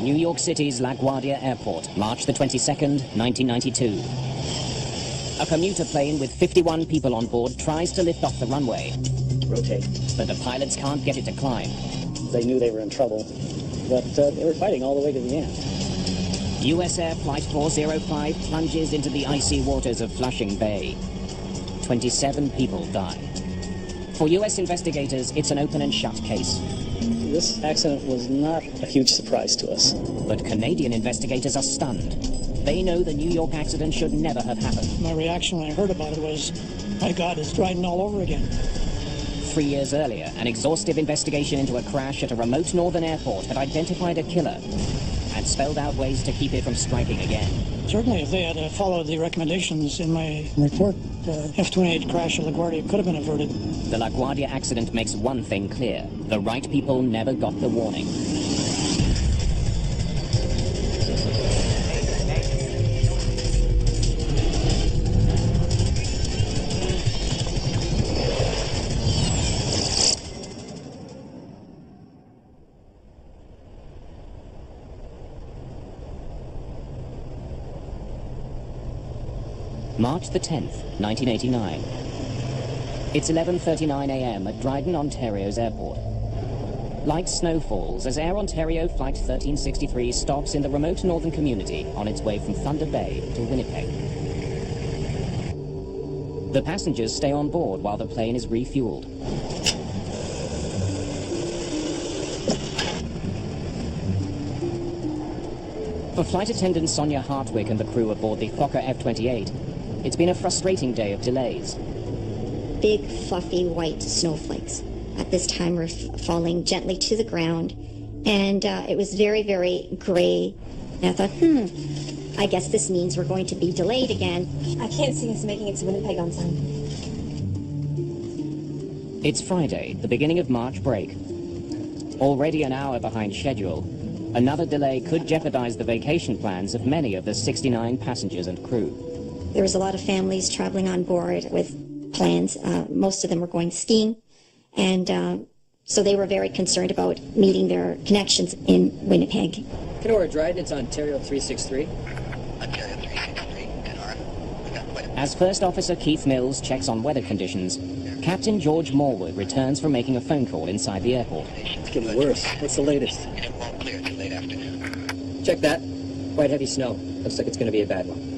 New York City's LaGuardia Airport, March the 22nd, 1992. A commuter plane with 51 people on board tries to lift off the runway. Rotate. But the pilots can't get it to climb. They knew they were in trouble, but they were fighting all the way to the end. USAir Flight 405 plunges into the icy waters of Flushing Bay. 27 people die. For US investigators, it's an open and shut case. This accident was not a huge surprise to us. But Canadian investigators are stunned. They know the New York accident should never have happened. My reaction when I heard about it was, my God, it's Dryden all over again. 3 years earlier, an exhaustive investigation into a crash at a remote northern airport had identified a killer and spelled out ways to keep it from striking again. Certainly, if they had followed the recommendations in my report, the F-28 crash at LaGuardia could have been averted. The LaGuardia accident makes one thing clear. The right people never got the warning. March the 10th, 1989. It's 11:39 a.m. at Dryden, Ontario's airport. Light snow falls as Air Ontario Flight 1363 stops in the remote northern community on its way from Thunder Bay to Winnipeg. The passengers stay on board while the plane is refueled. For flight attendant Sonia Hartwick and the crew aboard the Fokker F-28, it's been a frustrating day of delays. Big, fluffy, white snowflakes at this time were falling gently to the ground, and it was very, very gray. And I thought, I guess this means we're going to be delayed again. I can't see us making it to Winnipeg on time. It's Friday, the beginning of March break. Already an hour behind schedule, another delay could jeopardize the vacation plans of many of the 69 passengers and crew. There was a lot of families traveling on board with plans. Most of them were going skiing, and so they were very concerned about meeting their connections in Winnipeg. Kenora Dryden, it's Ontario 363. Ontario 363, Kenora. As First Officer Keith Mills checks on weather conditions, Captain George Morwood returns from making a phone call inside the airport. It's getting worse. What's the latest? It won't clear till late afternoon. Check that. Quite heavy snow. Looks like it's going to be a bad one.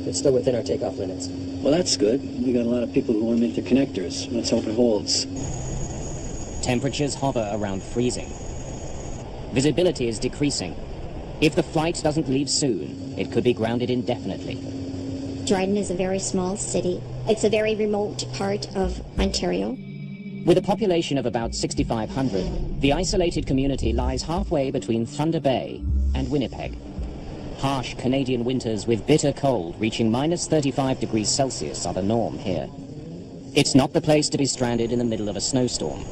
It's still within our takeoff limits. Well, that's good. We got a lot of people who want to make their connectors. Let's hope it holds. Temperatures hover around freezing. Visibility is decreasing. If the flight doesn't leave soon, it could be grounded indefinitely. Dryden is a very small city. It's a very remote part of Ontario. With a population of about 6,500, the isolated community lies halfway between Thunder Bay and Winnipeg. Harsh Canadian winters with bitter cold reaching minus 35 degrees Celsius are the norm here. It's not the place to be stranded in the middle of a snowstorm.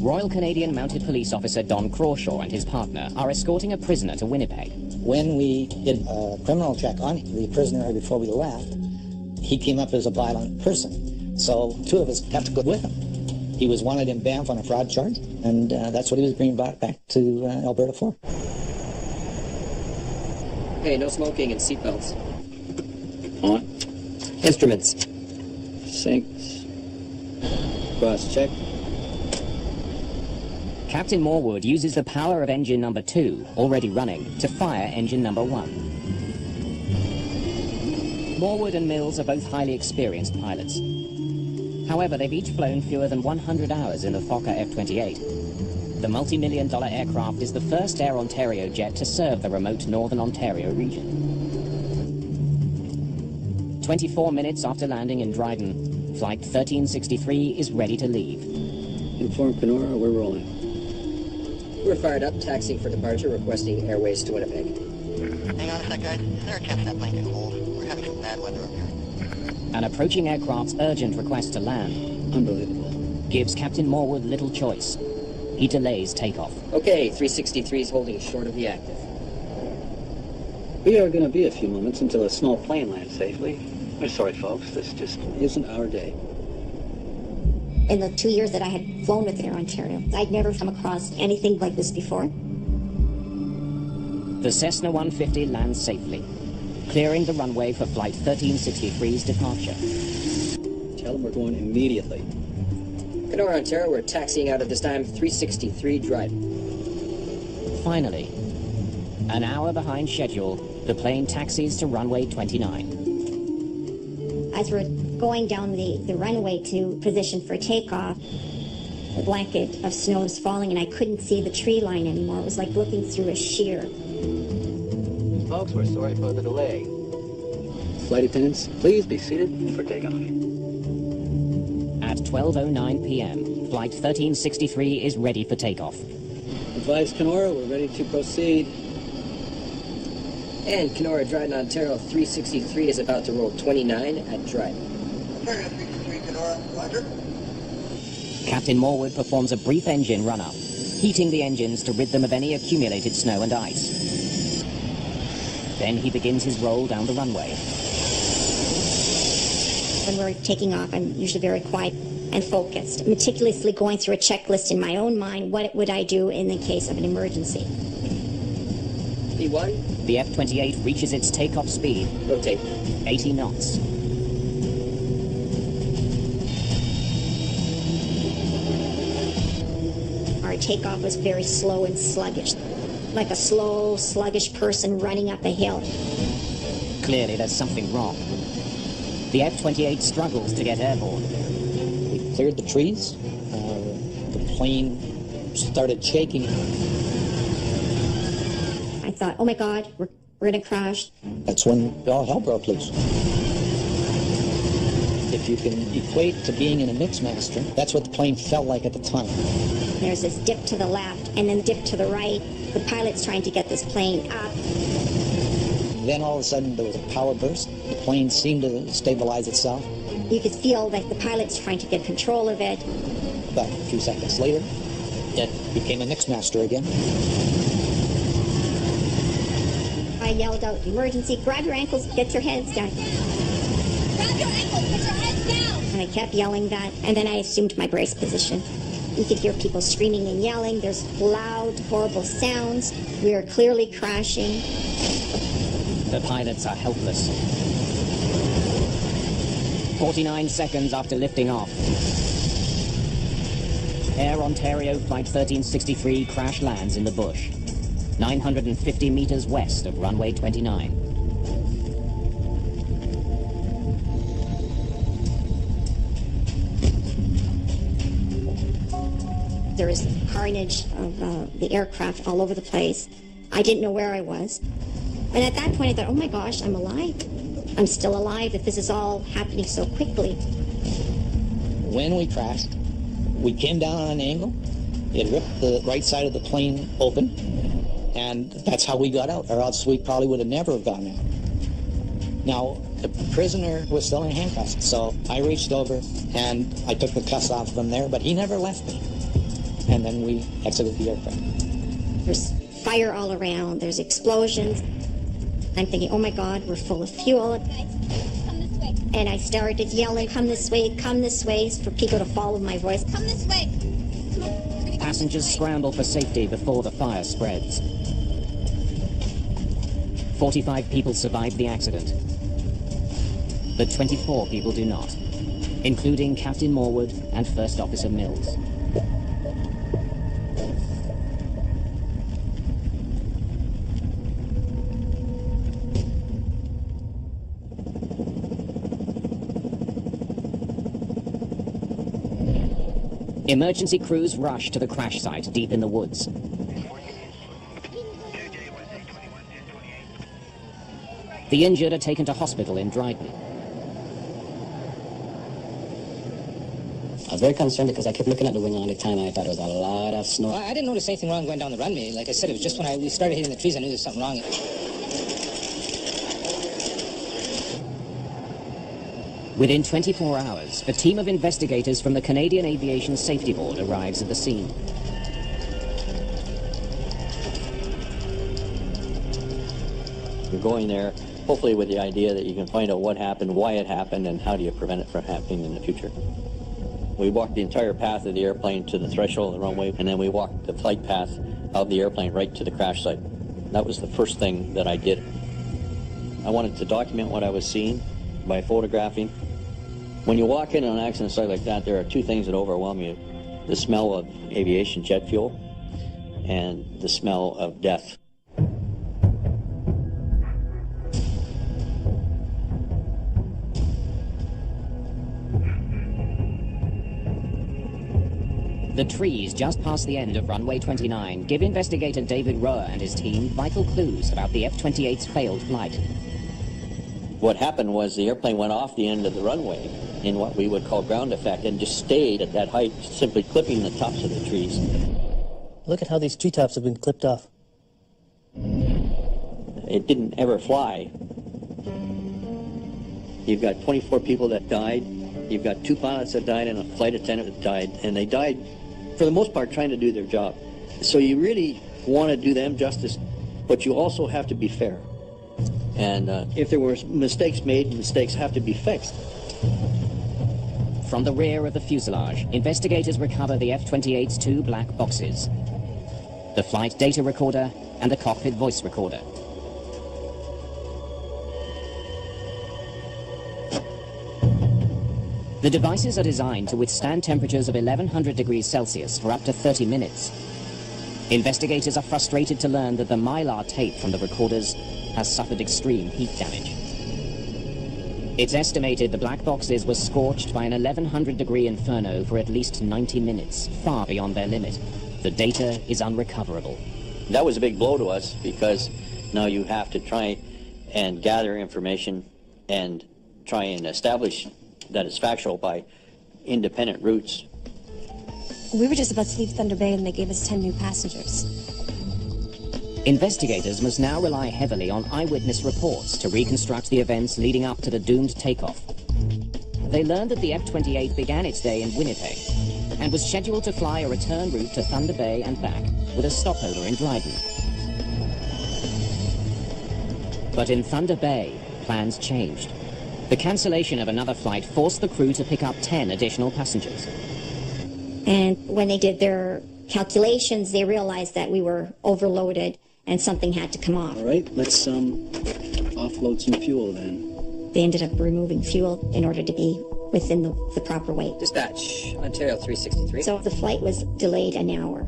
Royal Canadian Mounted Police Officer Don Crawshaw and his partner are escorting a prisoner to Winnipeg. When we did a criminal check on the prisoner before we left, he came up as a violent person. So two of us have to go with him. He was wanted in Banff on a fraud charge, and that's what he was being brought back to Alberta for. Hey, no smoking and seatbelts. On. Instruments. Sinks. Cross check. Captain Morwood uses the power of engine number 2, already running, to fire engine number 1. Morwood and Mills are both highly experienced pilots. However, they've each flown fewer than 100 hours in the Fokker F-28. The multi-million-dollar aircraft is the first Air Ontario jet to serve the remote northern Ontario region. 24 minutes after landing in Dryden, Flight 1363 is ready to leave. Inform Kenora, we're rolling. We're fired up, taxiing for departure, requesting airways to Winnipeg. Hang on a sec, guys. Is there a chance that plane can hold? We're having some bad weather up here. An approaching aircraft's urgent request to land Unbelievable. gives Captain Morwood little choice. He delays takeoff. Okay, 363 is holding short of the active. We are going to be a few moments until a small plane lands safely. We're sorry, folks. This just isn't our day. in the 2 years that I had flown with Air Ontario. I'd never come across anything like this before. The Cessna 150 lands safely, clearing the runway for Flight 1363's departure. Tell them we're going immediately. Kenora, Ontario, we're taxiing out at this time 363 drive. Finally, an hour behind schedule, the plane taxis to runway 29. As we're going down the runway to position for takeoff, a blanket of snow was falling and I couldn't see the tree line anymore. It was like looking through a sheer. Folks, we're sorry for the delay. Flight attendants, please be seated for takeoff. At 12:09 p.m., Flight 1363 is ready for takeoff. Advise Kenora, we're ready to proceed. And Kenora, Dryden, Ontario, 363 is about to roll 29 at Dryden. Ontario 363, Kenora, roger. Captain Morwood performs a brief engine run-up, heating the engines to rid them of any accumulated snow and ice. Then he begins his roll down the runway. When we're taking off, I'm usually very quiet and focused, meticulously going through a checklist in my own mind. What would I do in the case of an emergency? B1, The F-28 reaches its takeoff speed, rotate. 80 knots. Our takeoff was very slow and sluggish, like a slow, sluggish person running up a hill. Clearly there's something wrong. The F-28 struggles to get airborne. We cleared the trees. The plane started shaking. I thought, oh my God, we're going to crash. That's when all hell broke loose. If you can equate to being in a mixmaster, that's what the plane felt like at the time. There's this dip to the left and then dip to the right. The pilot's trying to get this plane up. Then all of a sudden there was a power burst. The plane seemed to stabilize itself. You could feel that the pilot's trying to get control of it. But a few seconds later, it became a mixmaster again. I yelled out, emergency, grab your ankles, get your heads down. Grab your ankles, put your heads down! And I kept yelling that, and then I assumed my brace position. You could hear people screaming and yelling. There's loud, horrible sounds. We are clearly crashing. The pilots are helpless. 49 seconds after lifting off, Air Ontario Flight 1363 crash lands in the bush, 950 meters west of runway 29. There was carnage of the aircraft all over the place. I didn't know where I was. And at that point I thought, oh my gosh, I'm alive. I'm still alive if this is all happening so quickly. When we crashed, we came down on an angle. It ripped the right side of the plane open, and that's how we got out, or else we probably would have never have gotten out. Now, the prisoner was still in handcuffs, so I reached over and I took the cuffs off of him there, but he never left me. And then we exited the aircraft. There's fire all around. There's explosions. I'm thinking, oh my God, we're full of fuel. Come this way. And I started yelling, come this way, for people to follow my voice. Come this way. Passengers scramble for safety before the fire spreads. 45 people survived the accident, but 24 people do not, including Captain Morwood and First Officer Mills. Emergency crews rush to the crash site deep in the woods. The injured are taken to hospital in Dryden. I was very concerned because I kept looking at the wing all the time. I thought there was a lot of snow. Well, I didn't notice anything wrong going down the runway. Like I said, it was just when we started hitting the trees, I knew there was something wrong. Within 24 hours, a team of investigators from the Canadian Aviation Safety Board arrives at the scene. You're going there, hopefully with the idea that you can find out what happened, why it happened, and how do you prevent it from happening in the future. We walked the entire path of the airplane to the threshold of the runway, and then we walked the flight path of the airplane right to the crash site. That was the first thing that I did. I wanted to document what I was seeing by photographing. When you walk in on an accident site like that, there are two things that overwhelm you: the smell of aviation jet fuel and the smell of death. The trees just past the end of runway 29 give investigator David Roer and his team vital clues about the F-28's failed flight. What happened was the airplane went off the end of the runway in what we would call ground effect and just stayed at that height, simply clipping the tops of the trees. Look at how these treetops have been clipped off. It didn't ever fly. You've got 24 people that died. You've got 2 pilots that died and a flight attendant that died, and they died, for the most part, trying to do their job. So you really want to do them justice, but you also have to be fair. And if there were mistakes made, mistakes have to be fixed. From the rear of the fuselage, investigators recover the F-28's 2 black boxes: the flight data recorder and the cockpit voice recorder. The devices are designed to withstand temperatures of 1100 degrees Celsius for up to 30 minutes. Investigators are frustrated to learn that the mylar tape from the recorders has suffered extreme heat damage. It's estimated the black boxes were scorched by an 1100 degree inferno for at least 90 minutes, far beyond their limit. The data is unrecoverable. That was a big blow to us, because now you have to try and gather information and try and establish that it's factual by independent routes. We were just about to leave Thunder Bay and they gave us 10 new passengers. Investigators must now rely heavily on eyewitness reports to reconstruct the events leading up to the doomed takeoff. They learned that the F-28 began its day in Winnipeg and was scheduled to fly a return route to Thunder Bay and back with a stopover in Dryden. But in Thunder Bay, plans changed. The cancellation of another flight forced the crew to pick up 10 additional passengers. And when they did their calculations, they realized that we were overloaded and something had to come off. All right, let's offload some fuel then. They ended up removing fuel in order to be within the proper weight. Dispatch, Ontario 363. So the flight was delayed an hour.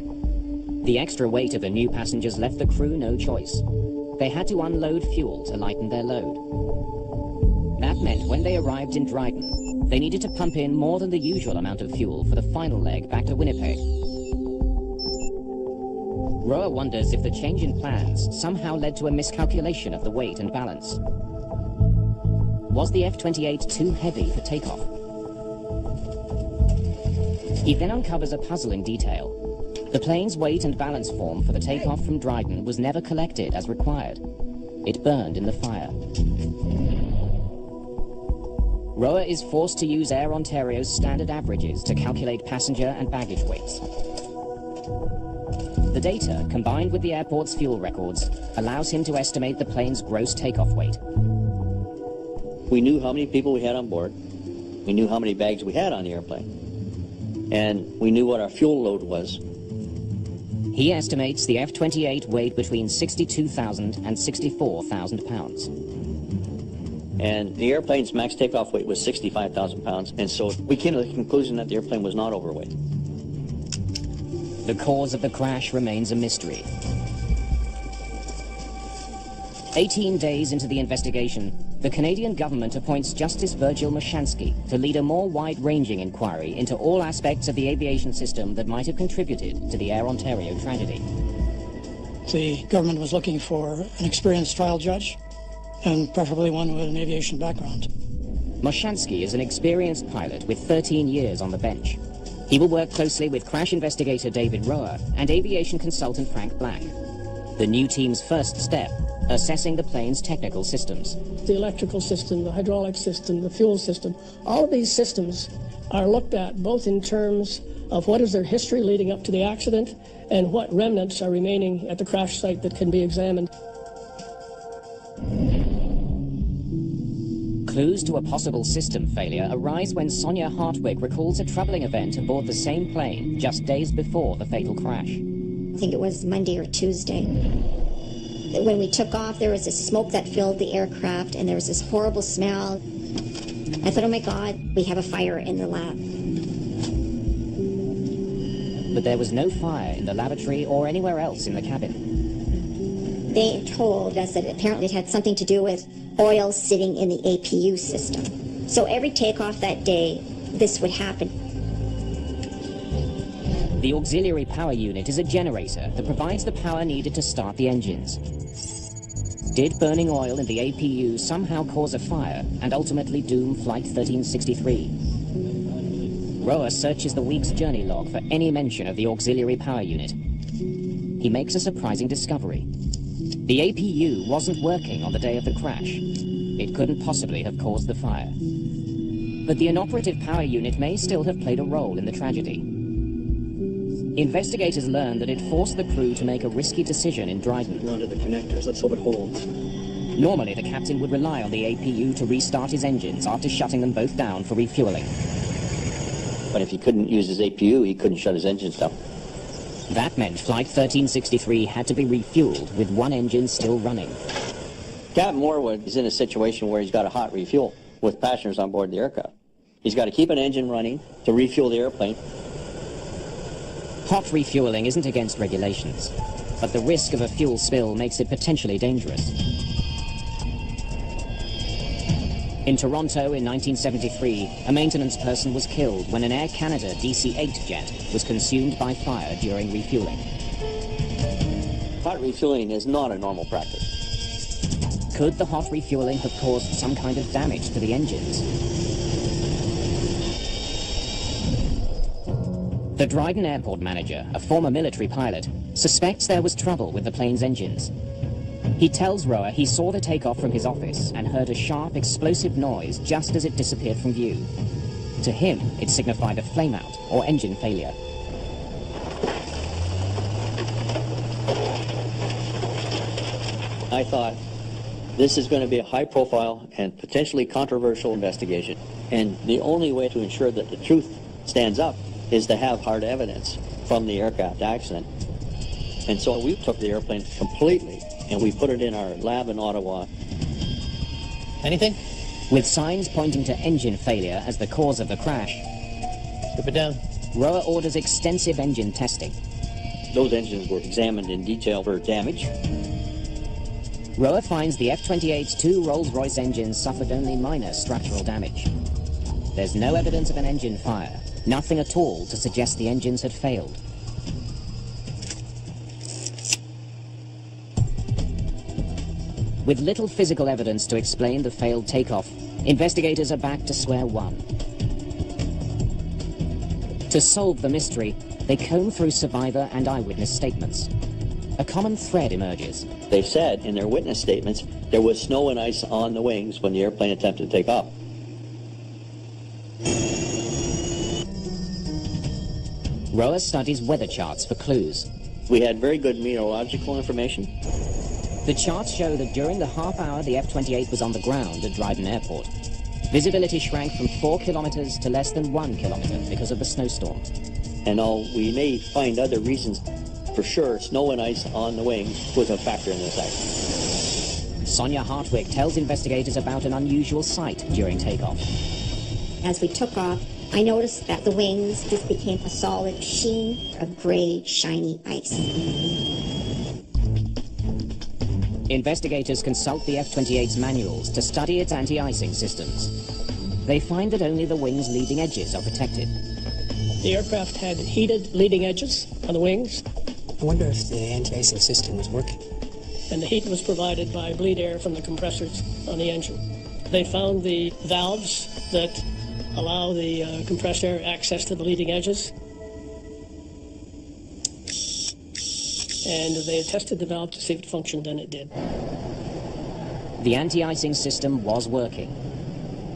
The extra weight of the new passengers left the crew no choice. They had to unload fuel to lighten their load. That meant when they arrived in Dryden, they needed to pump in more than the usual amount of fuel for the final leg back to Winnipeg. Roer wonders if the change in plans somehow led to a miscalculation of the weight and balance. Was the F-28 too heavy for takeoff? He then uncovers a puzzling detail. The plane's weight and balance form for the takeoff from Dryden was never collected as required. It burned in the fire. Roer is forced to use Air Ontario's standard averages to calculate passenger and baggage weights. The data, combined with the airport's fuel records, allows him to estimate the plane's gross takeoff weight. We knew how many people we had on board. We knew how many bags we had on the airplane. And we knew what our fuel load was. He estimates the F-28 weighed between 62,000 and 64,000 pounds. And the airplane's max takeoff weight was 65,000 pounds, and so we came to the conclusion that the airplane was not overweight. The cause of the crash remains a mystery. 18 days into the investigation, the Canadian government appoints Justice Virgil Moshansky to lead a more wide-ranging inquiry into all aspects of the aviation system that might have contributed to the Air Ontario tragedy. The government was looking for an experienced trial judge, and preferably one with an aviation background. Moshansky is an experienced pilot with 13 years on the bench. He will work closely with crash investigator David Roer and aviation consultant Frank Black. The new team's first step, assessing the plane's technical systems. The electrical system, the hydraulic system, the fuel system, all of these systems are looked at both in terms of what is their history leading up to the accident and what remnants are remaining at the crash site that can be examined. Clues to a possible system failure arise when Sonia Hartwig recalls a troubling event aboard the same plane just days before the fatal crash. I think it was Monday or Tuesday. When we took off, there was this smoke that filled the aircraft, and there was this horrible smell. I thought, oh my God, we have a fire in the lab. But there was no fire in the lavatory or anywhere else in the cabin. They told us that apparently it had something to do with oil sitting in the APU system. So every takeoff that day, this would happen. The auxiliary power unit is a generator that provides the power needed to start the engines. Did burning oil in the APU somehow cause a fire and ultimately doom Flight 1363? Roa searches the week's journey log for any mention of the auxiliary power unit. He makes a surprising discovery. The APU wasn't working on the day of the crash. It couldn't possibly have caused the fire. But the inoperative power unit may still have played a role in the tragedy. Investigators learned that it forced the crew to make a risky decision in Dryden. Onto the connectors. Let's hope it holds. Normally, the captain would rely on the APU to restart his engines after shutting them both down for refueling. But if he couldn't use his APU, he couldn't shut his engines down. That meant Flight 1363 had to be refueled with one engine still running. Captain Morwood is in a situation where he's got a hot refuel with passengers on board the aircraft. He's got to keep an engine running to refuel the airplane. Hot refueling isn't against regulations, but the risk of a fuel spill makes it potentially dangerous. In Toronto in 1973, a maintenance person was killed when an Air Canada DC-8 jet was consumed by fire during refueling. Hot refueling is not a normal practice. Could the hot refueling have caused some kind of damage to the engines? The Dryden Airport manager, a former military pilot, suspects there was trouble with the plane's engines. He tells Roa he saw the takeoff from his office and heard a sharp, explosive noise just as it disappeared from view. To him, it signified a flameout or engine failure. I thought, this is going to be a high-profile and potentially controversial investigation. And the only way to ensure that the truth stands up is to have hard evidence from the aircraft accident. And so we took the airplane completely and we put it in our lab in Ottawa. Anything? With signs pointing to engine failure as the cause of the crash, Strip it down. Roa orders extensive engine testing. Those engines were examined in detail for damage. Roa finds the F-28's two Rolls-Royce engines suffered only minor structural damage. There's no evidence of an engine fire, nothing at all to suggest the engines had failed. With little physical evidence to explain the failed takeoff, investigators are back to square one. To solve the mystery, they comb through survivor and eyewitness statements. A common thread emerges. They said in their witness statements there was snow and ice on the wings when the airplane attempted to take off. Roa studies weather charts for clues. We had very good meteorological information. The charts show that during the half hour the F-28 was on the ground at Dryden Airport, visibility shrank from 4 kilometers to less than 1 kilometer because of the snowstorm. And although we may find other reasons, for sure, snow and ice on the wings was a factor in this accident. Sonia Hartwig tells investigators about an unusual sight during takeoff. As we took off, I noticed that the wings just became a solid sheen of gray, shiny ice. Investigators consult the F-28's manuals to study its anti-icing systems. They find that only the wing's leading edges are protected. The aircraft had heated leading edges on the wings. I wonder if the anti-icing system was working. And the heat was provided by bleed air from the compressors on the engine. They found the valves that allow the compressed air access to the leading edges. And they tested the valve to see if it functioned, and it did. The anti-icing system was working.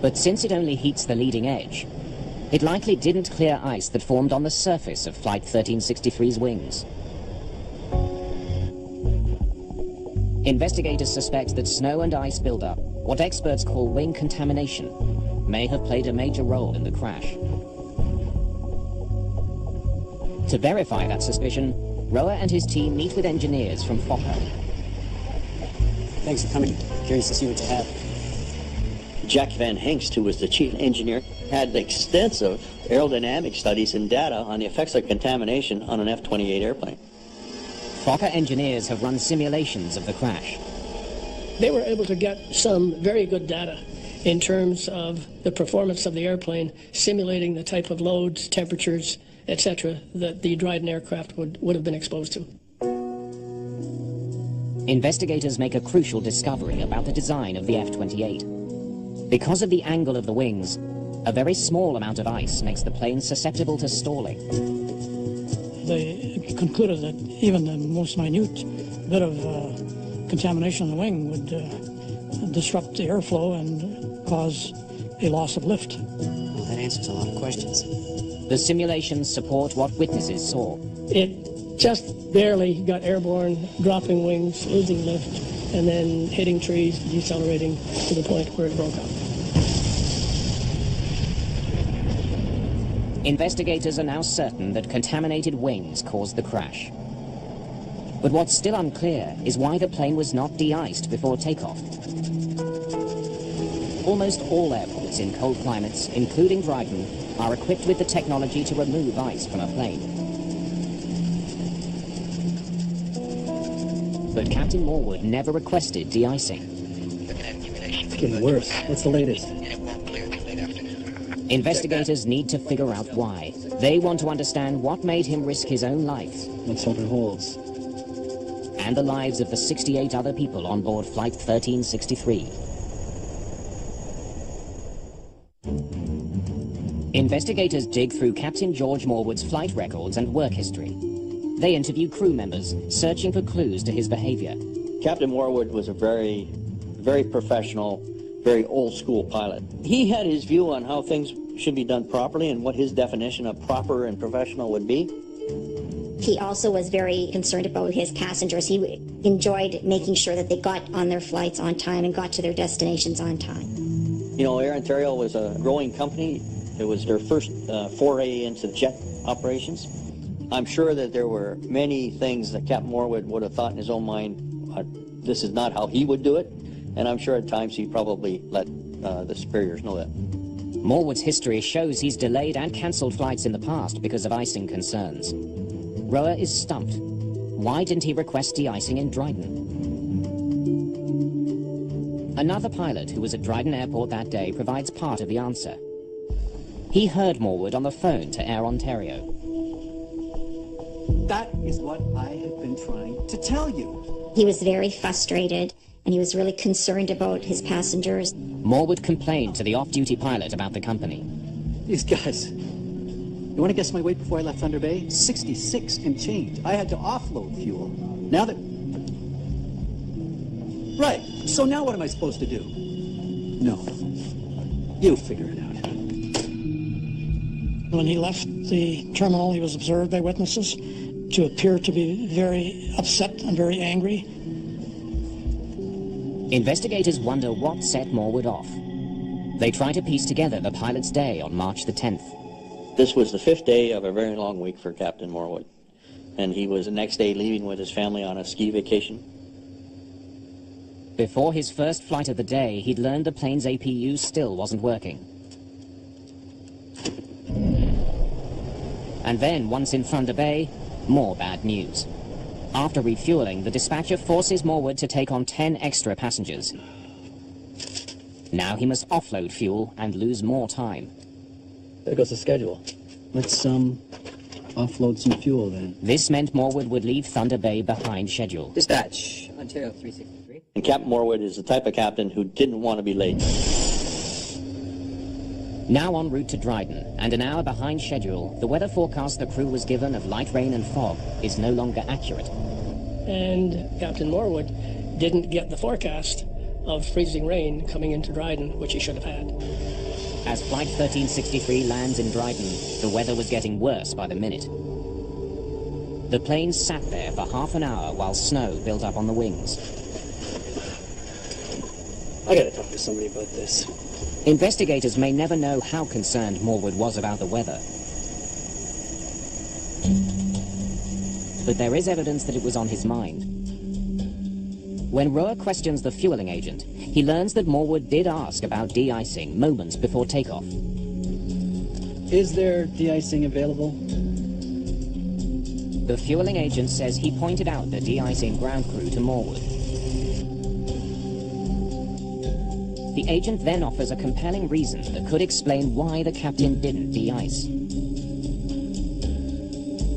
But since it only heats the leading edge, it likely didn't clear ice that formed on the surface of Flight 1363's wings. Investigators suspect that snow and ice buildup, what experts call wing contamination, may have played a major role in the crash. To verify that suspicion, Roa and his team meet with engineers from Fokker. Thanks for coming. Curious to see what you have. Jack Van Hengst, who was the chief engineer, had extensive aerodynamic studies and data on the effects of contamination on an F-28 airplane. Fokker engineers have run simulations of the crash. They were able to get some very good data in terms of the performance of the airplane, simulating the type of loads, temperatures, etc., that the Dryden aircraft would have been exposed to. Investigators make a crucial discovery about the design of the F-28. Because of the angle of the wings, a very small amount of ice makes the plane susceptible to stalling. They concluded that even the most minute bit of contamination on the wing would disrupt the airflow and cause a loss of lift. Well, that answers a lot of questions. The simulations support what witnesses saw. It just barely got airborne, dropping wings, losing lift, and then hitting trees, decelerating to the point where it broke up. Investigators are now certain that contaminated wings caused the crash. But what's still unclear is why the plane was not de-iced before takeoff. Almost all airports in cold climates, including Dryden, are equipped with the technology to remove ice from a plane. But Captain Morwood never requested de-icing. It's getting worse. What's the latest? Investigators need to figure out why. They want to understand what made him risk his own life. Let's hope it holds. And the lives of the 68 other people on board Flight 1363. Investigators dig through Captain George Morwood's flight records and work history. They interview crew members, searching for clues to his behavior. Captain Morwood was a very, very professional, very old-school pilot. He had his view on how things should be done properly and what his definition of proper and professional would be. He also was very concerned about his passengers. He enjoyed making sure that they got on their flights on time and got to their destinations on time. You know, Air Ontario was a growing company. It was their first foray into jet operations. I'm sure that there were many things that Captain Morwood would have thought in his own mind, this is not how he would do it. And I'm sure at times he probably let the superiors know that. Morwood's history shows he's delayed and cancelled flights in the past because of icing concerns. Roa is stumped. Why didn't he request de-icing in Dryden? Another pilot who was at Dryden Airport that day provides part of the answer. He heard Morwood on the phone to Air Ontario. That is what I have been trying to tell you. He was very frustrated, and he was really concerned about his passengers. Morwood complained to the off-duty pilot about the company. These guys, you want to guess my weight before I left Thunder Bay? 66 and change. I had to offload fuel. Now that... Right, so now what am I supposed to do? No. You figure it out. When he left the terminal, he was observed by witnesses to appear to be very upset and very angry. Investigators wonder what set Morwood off. They try to piece together the pilot's day on March the 10th. This was the 5th day of a very long week for Captain Morwood. And he was the next day leaving with his family on a ski vacation. Before his first flight of the day, he'd learned the plane's APU still wasn't working. And then, once in Thunder Bay, more bad news. After refueling, the dispatcher forces Morwood to take on 10 extra passengers. Now he must offload fuel and lose more time. There goes the schedule. Let's, offload some fuel then. This meant Morwood would leave Thunder Bay behind schedule. Dispatch, Ontario 363. And Captain Morwood is the type of captain who didn't want to be late. Now en route to Dryden, and an hour behind schedule, the weather forecast the crew was given of light rain and fog is no longer accurate. And Captain Morwood didn't get the forecast of freezing rain coming into Dryden, which he should have had. As Flight 1363 lands in Dryden, the weather was getting worse by the minute. The plane sat there for half an hour while snow built up on the wings. I gotta talk to somebody about this. Investigators may never know how concerned Morwood was about the weather. But there is evidence that it was on his mind. When Roa questions the fueling agent, he learns that Morwood did ask about de-icing moments before takeoff. Is there de-icing available? The fueling agent says he pointed out the de-icing ground crew to Morwood. The agent then offers a compelling reason that could explain why the captain didn't de-ice.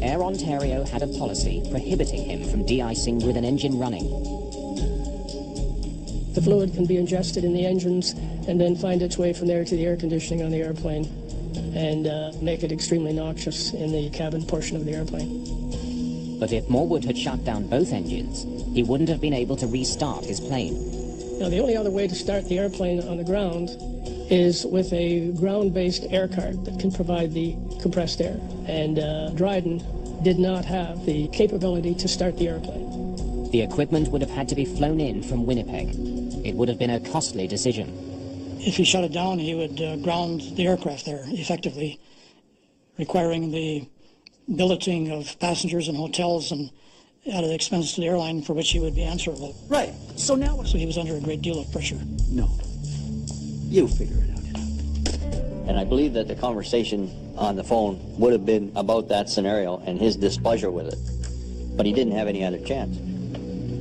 Air Ontario had a policy prohibiting him from de-icing with an engine running. The fluid can be ingested in the engines and then find its way from there to the air conditioning on the airplane and make it extremely noxious in the cabin portion of the airplane. But if Morwood had shut down both engines, he wouldn't have been able to restart his plane. Now, the only other way to start the airplane on the ground is with a ground-based air cart that can provide the compressed air. And Dryden did not have the capability to start the airplane. The equipment would have had to be flown in from Winnipeg. It would have been a costly decision. If he shut it down, he would ground the aircraft there, effectively, requiring the billeting of passengers and hotels and at an expense to the airline for which he would be answerable. Right. So now what? So he was under a great deal of pressure. No. You figure it out. And I believe that the conversation on the phone would have been about that scenario and his displeasure with it. But he didn't have any other chance.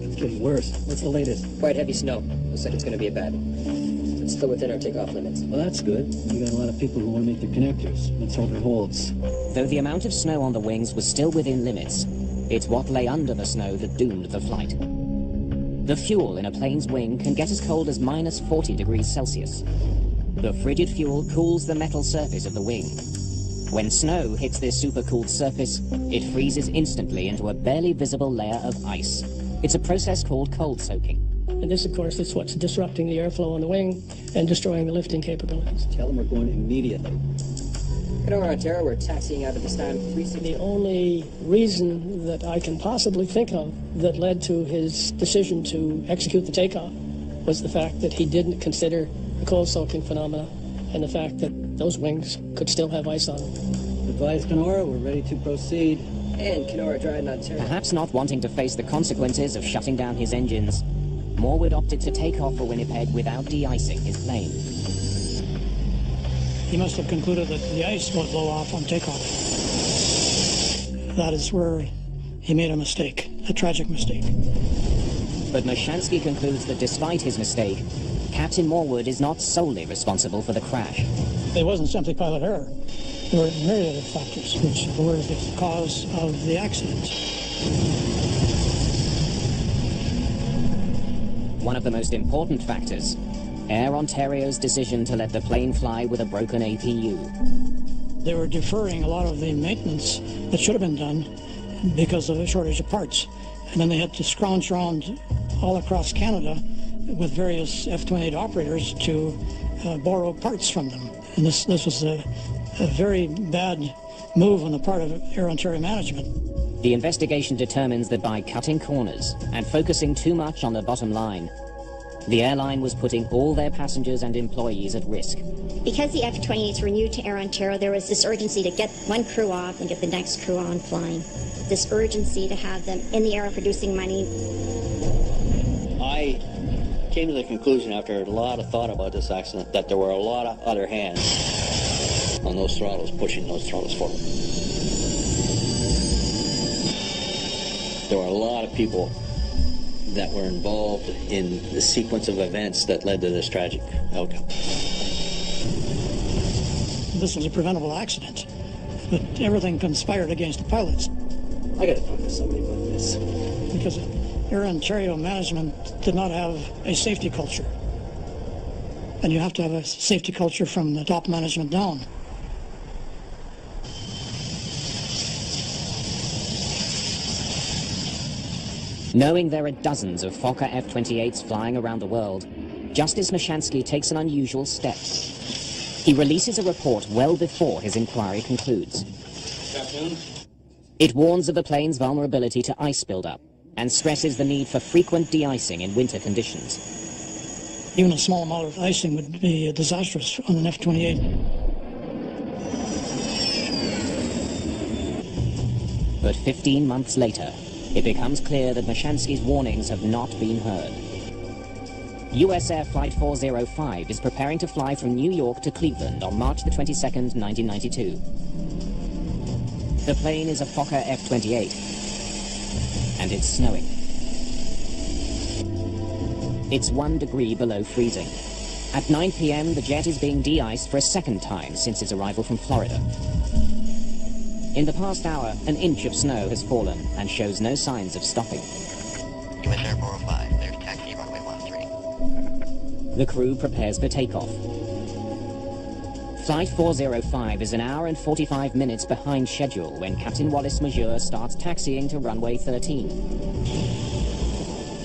It's getting worse. What's the latest? Quite heavy snow. Looks like it's going to be a bad one. It's still within our takeoff limits. Well, that's good. We got a lot of people who want to make their connectors. Let's hope it holds. Though the amount of snow on the wings was still within limits, it's what lay under the snow that doomed the flight. The fuel in a plane's wing can get as cold as minus 40 degrees Celsius. The frigid fuel cools the metal surface of the wing. When snow hits this supercooled surface, it freezes instantly into a barely visible layer of ice. It's a process called cold soaking. And this, of course, is what's disrupting the airflow on the wing and destroying the lifting capabilities. Tell them we're going immediately. Kenora, Ontario, we're taxiing out of the stand. The only reason that I can possibly think of that led to his decision to execute the takeoff was the fact that he didn't consider the cold soaking phenomena and the fact that those wings could still have ice on them. Advise Kenora, we're ready to proceed. And Kenora, Dryden, Ontario. Perhaps not wanting to face the consequences of shutting down his engines, Morwood opted to take off for Winnipeg without de-icing his plane. He must have concluded that the ice would blow off on takeoff. That is where he made a mistake, a tragic mistake. But Mashansky concludes that despite his mistake, Captain Morwood is not solely responsible for the crash. It wasn't simply pilot error. There were myriad of factors which were the cause of the accident. One of the most important factors, Air Ontario's decision to let the plane fly with a broken APU. They were deferring a lot of the maintenance that should have been done because of a shortage of parts. And then they had to scrounge around all across Canada with various F-28 operators to borrow parts from them. And this was a very bad move on the part of Air Ontario management. The investigation determines that by cutting corners and focusing too much on the bottom line, the airline was putting all their passengers and employees at risk. Because the F-28s were new to Air Ontario, there was this urgency to get one crew off and get the next crew on flying. This urgency to have them in the air producing money. I came to the conclusion after a lot of thought about this accident that there were a lot of other hands on those throttles, pushing those throttles forward. There were a lot of people that were involved in the sequence of events that led to this tragic outcome. This was a preventable accident, but everything conspired against the pilots. I gotta talk to somebody about this. Because Air Ontario management did not have a safety culture. And you have to have a safety culture from the top management down. Knowing there are dozens of Fokker F-28s flying around the world, Justice Mashansky takes an unusual step. He releases a report well before his inquiry concludes. Captain? It warns of the plane's vulnerability to ice buildup and stresses the need for frequent de-icing in winter conditions. Even a small amount of icing would be disastrous on an F-28. But 15 months later, it becomes clear that Mashansky's warnings have not been heard. USAir Flight 405 is preparing to fly from New York to Cleveland on March the 22nd, 1992. The plane is a Fokker F-28, and it's snowing. It's 1 degree below freezing. At 9 p.m., the jet is being de-iced for a second time since its arrival from Florida. In the past hour, an inch of snow has fallen and shows no signs of stopping. USAir 405, there's taxi runway 13. The crew prepares for takeoff. Flight 405 is an hour and 45 minutes behind schedule when Captain Wallace Majeur starts taxiing to runway 13.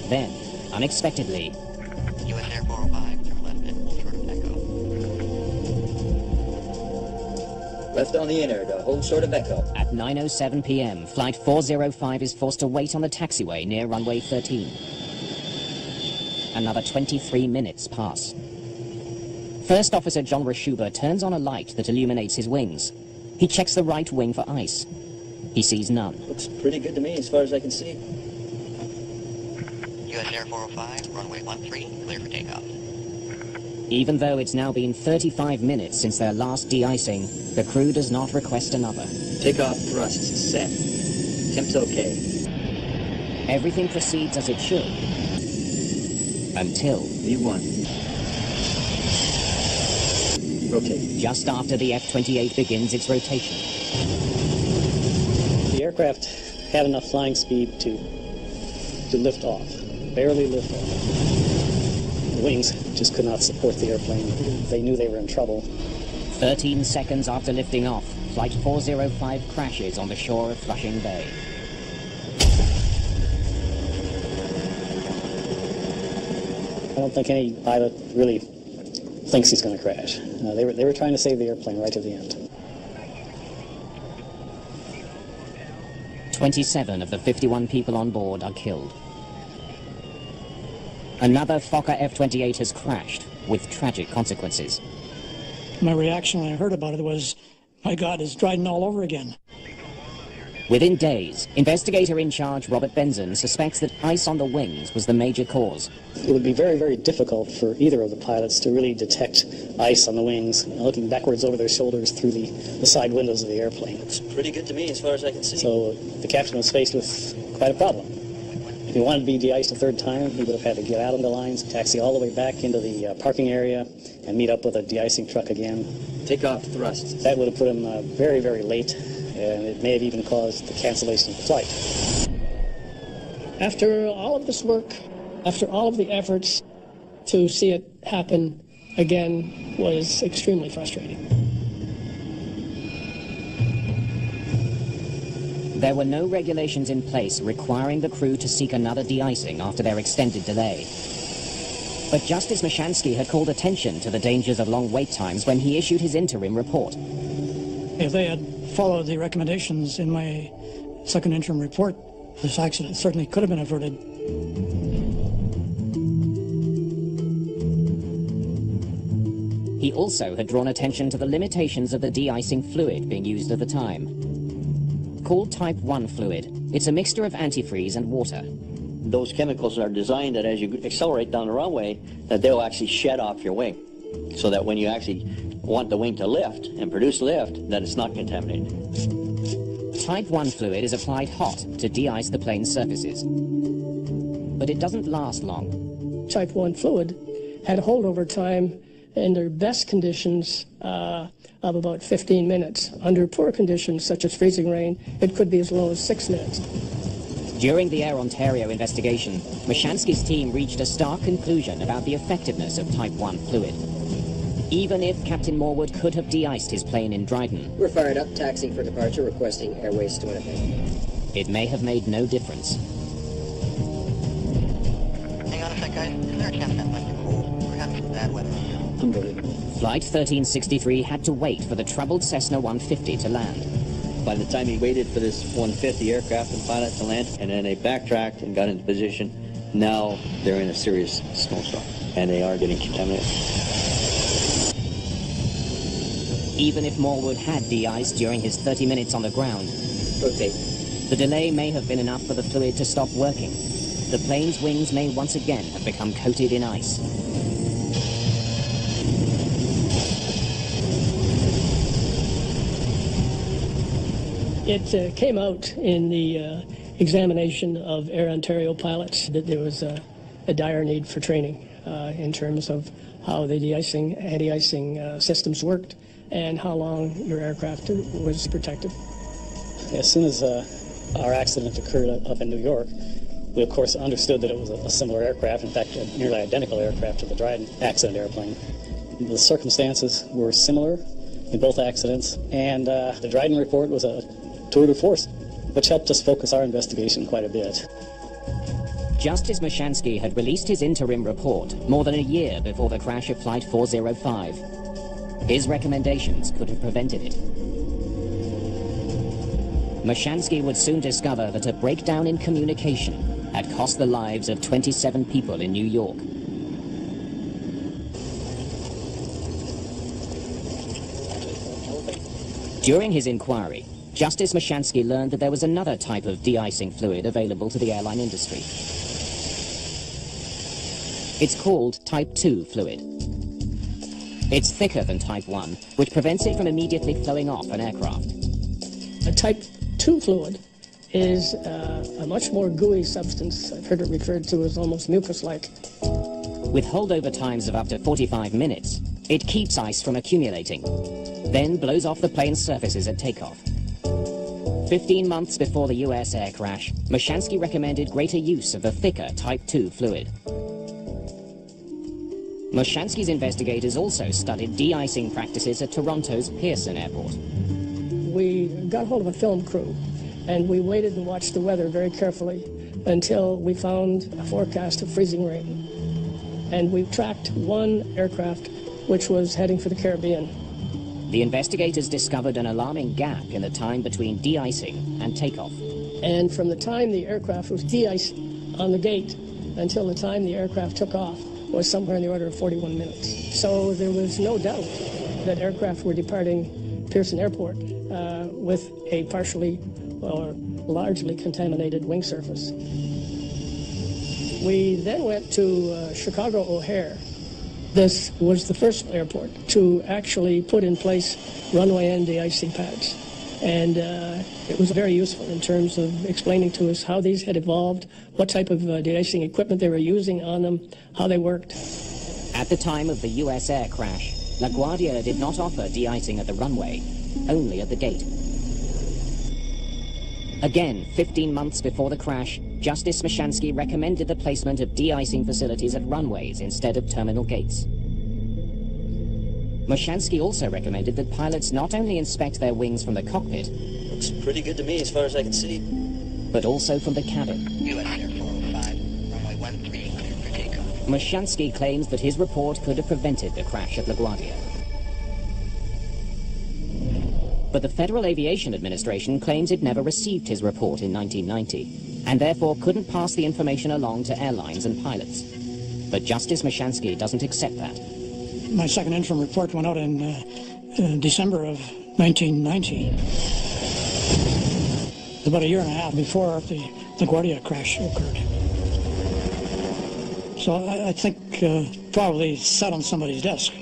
Then, unexpectedly, USAir 405, turn left and hold short of Echo. Left on the inner to hold short of Echo. At 9:07 p.m., Flight 405 is forced to wait on the taxiway near runway 13. Another 23 minutes pass. First Officer John Rashuba turns on a light that illuminates his wings. He checks the right wing for ice. He sees none. Looks pretty good to me as far as I can see. USAir 405, runway 13, clear for takeoff. Even though it's now been 35 minutes since their last de-icing, the crew does not request another. Takeoff thrusts set. Temp's okay. Everything proceeds as it should. Until... V1. Rotate. Just after the F-28 begins its rotation. The aircraft had enough flying speed to lift off. Barely lift off. The wings just could not support the airplane. They knew they were in trouble. 13 seconds after lifting off, Flight 405 crashes on the shore of Flushing Bay. I don't think any pilot really thinks he's going to crash. They were trying to save the airplane right to the end. 27 of the 51 people on board are killed. Another Fokker F-28 has crashed, with tragic consequences. My reaction when I heard about it was, my God, it's Dryden all over again. Within days, investigator in charge Robert Benson suspects that ice on the wings was the major cause. It would be very, very difficult for either of the pilots to really detect ice on the wings, looking backwards over their shoulders through the side windows of the airplane. Looks pretty good to me as far as I can see. So the captain was faced with quite a problem. If he wanted to be de-iced a third time, he would have had to get out of the lines, taxi all the way back into the parking area, and meet up with a de-icing truck again. Takeoff thrusts. That would have put him very, very late, and it may have even caused the cancellation of the flight. After all of this work, after all of the efforts, to see it happen again was extremely frustrating. There were no regulations in place requiring the crew to seek another de-icing after their extended delay. But Justice Mashansky had called attention to the dangers of long wait times when he issued his interim report. If they had followed the recommendations in my second interim report, this accident certainly could have been averted. He also had drawn attention to the limitations of the de-icing fluid being used at the time. Called Type 1 fluid, it's a mixture of antifreeze and water. Those chemicals are designed that as you accelerate down the runway, that they'll actually shed off your wing, so that when you actually want the wing to lift and produce lift, that it's not contaminated. Type 1 fluid is applied hot to de-ice the plane's surfaces. But it doesn't last long. Type 1 fluid had a holdover time in their best conditions of about 15 minutes. Under poor conditions, such as freezing rain, it could be as low as 6 minutes. During the Air Ontario investigation, Mashansky's team reached a stark conclusion about the effectiveness of Type 1 fluid. Even if Captain Morwood could have de-iced his plane in Dryden, We're fired up, taxiing for departure, requesting airways to Winnipeg. it may have made no difference. Hang on a sec, guys. Is there a chance that might be cold? We're having some bad weather. Unbelievable. Flight 1363 had to wait for the troubled Cessna 150 to land. By the time he waited for this 150 aircraft and pilot to land, and then they backtracked and got into position, Now they're in a serious snowstorm, and they are getting contaminated. Even if Morwood had de-iced during his 30 minutes on the ground, the delay may have been enough for the fluid to stop working. The plane's wings may once again have become coated in ice. It came out in the examination of Air Ontario pilots that there was a dire need for training in terms of how the de-icing, anti-icing systems worked and how long your aircraft was protected. As soon as our accident occurred up in New York, we of course understood that it was a similar aircraft, in fact a nearly identical aircraft to the Dryden accident airplane. The circumstances were similar in both accidents, and the Dryden report was a tour de force, which helped us focus our investigation quite a bit. Justice Mashansky had released his interim report more than a year before the crash of Flight 405. His recommendations could have prevented it. Mashansky would soon discover that a breakdown in communication had cost the lives of 27 people in New York. During his inquiry, Justice Mashansky learned that there was another type of de-icing fluid available to the airline industry. It's called Type 2 fluid. It's thicker than Type 1, which prevents it from immediately flowing off an aircraft. A Type 2 fluid is a much more gooey substance. I've heard it referred to as almost mucus-like. With holdover times of up to 45 minutes, it keeps ice from accumulating, then blows off the plane's surfaces at takeoff. 15 months before the USAir crash, Mashansky recommended greater use of the thicker Type 2 fluid. Mashansky's investigators also studied de-icing practices at Toronto's Pearson Airport. We got hold of a film crew, and we waited and watched the weather very carefully until we found a forecast of freezing rain. And we tracked one aircraft which was heading for the Caribbean. The investigators discovered an alarming gap in the time between de-icing and takeoff. And from the time the aircraft was de-iced on the gate until the time the aircraft took off was somewhere in the order of 41 minutes. So there was no doubt that aircraft were departing Pearson Airport with a partially or largely contaminated wing surface. We then went to Chicago O'Hare. This was the first airport to actually put in place runway end de-icing pads. And it was very useful in terms of explaining to us how these had evolved, what type of de-icing equipment they were using on them, how they worked. At the time of the USAir crash, LaGuardia did not offer de-icing at the runway, only at the gate. Again, 15 months before the crash, Justice Mashansky recommended the placement of de-icing facilities at runways instead of terminal gates. Mashansky also recommended that pilots not only inspect their wings from the cockpit, looks pretty good to me as far as I can see, but also from the cabin. USAir 405, runway 13, clear for takeoff. Mashansky claims that his report could have prevented the crash at LaGuardia. But the Federal Aviation Administration claims it never received his report in 1990, and therefore couldn't pass the information along to airlines and pilots. But Justice Mashansky doesn't accept that. My second interim report went out in December of 1990, about a year and a half before the LaGuardia crash occurred. So I think probably sat on somebody's desk.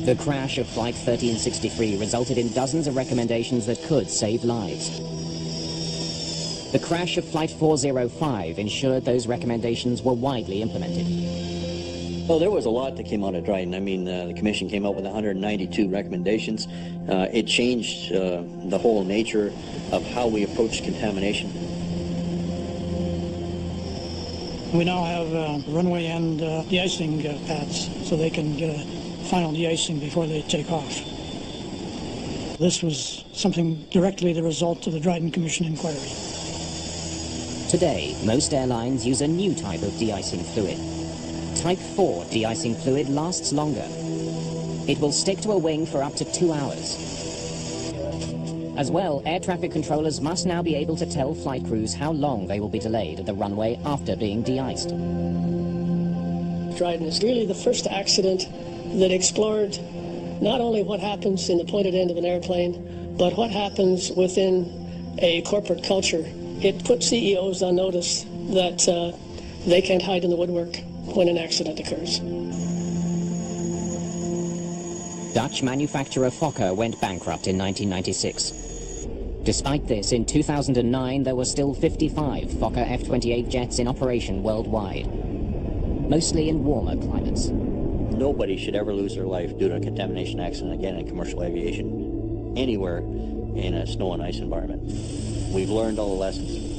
The crash of Flight 1363 resulted in dozens of recommendations that could save lives. The crash of Flight 405 ensured those recommendations were widely implemented. Well, there was a lot that came out of Dryden. I mean, the Commission came out with 192 recommendations. It changed the whole nature of how we approach contamination. We now have runway end de-icing pads, so they can get a final de-icing before they take off. This was something directly the result of the Dryden Commission inquiry. Today, most airlines use a new type of de-icing fluid. Type 4 de-icing fluid lasts longer. It will stick to a wing for up to 2 hours. As well, air traffic controllers must now be able to tell flight crews how long they will be delayed at the runway after being de-iced. Dryden is really the first accident that explored not only what happens in the pointed end of an airplane, but what happens within a corporate culture. It put CEOs on notice that they can't hide in the woodwork when an accident occurs. Dutch manufacturer Fokker went bankrupt in 1996. Despite this, in 2009 there were still 55 Fokker F-28 jets in operation worldwide, mostly in warmer climates. Nobody should ever lose their life due to a contamination accident again in commercial aviation, anywhere in a snow and ice environment. We've learned all the lessons.